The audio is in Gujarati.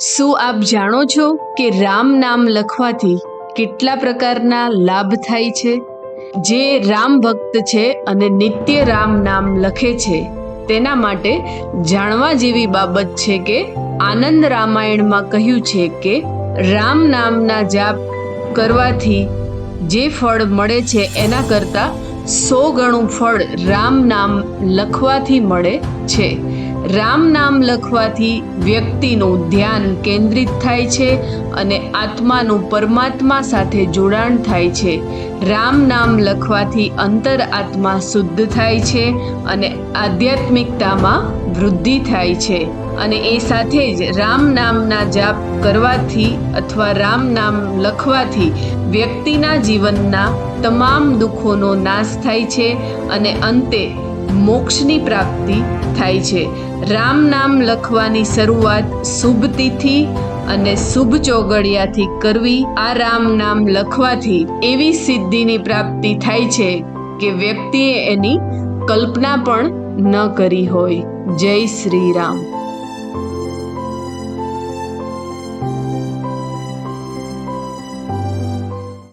શું આપ જાણો છો કે રામ નામ લખવાથી કેટલા પ્રકારના લાભ થાય છે? જે રામ ભક્ત છે અને નિત્ય રામ નામ લખે છે તેના માટે જાણવા જેવી બાબત છે કે આનંદ રામાયણમાં કહ્યું છે કે રામ નામના જાપ કરવાથી જે ફળ મળે છે એના કરતાં 100 ગણું ફળ રામ નામ લખવાથી મળે છે. રામ નામ લખવાથી વ્યક્તિનું ધ્યાન કેન્દ્રિત થાય છે અને આત્માનું પરમાત્મા સાથે જોડાણ થાય છે. રામ નામ લખવાથી અંતર આત્મા શુદ્ધ થાય છે અને આધ્યાત્મિકતામાં વૃદ્ધિ થાય છે. અને એ સાથે જ રામ નામના જાપ કરવાથી અથવા રામ નામ લખવાથી વ્યક્તિના જીવનના તમામ દુઃખોનો નાશ થાય છે અને અંતે મોક્ષની પ્રાપ્તિ થાય છે. રામ નામ લખવાની શરૂઆત શુભ તિથિ અને શુભ ચોગડિયાથી કરવી. આ રામ નામ લખવાથી એવી સિદ્ધિની પ્રાપ્તિ થાય છે કે વ્યક્તિએ એની કલ્પના પણ ન કરી હોય. જય શ્રી રામ.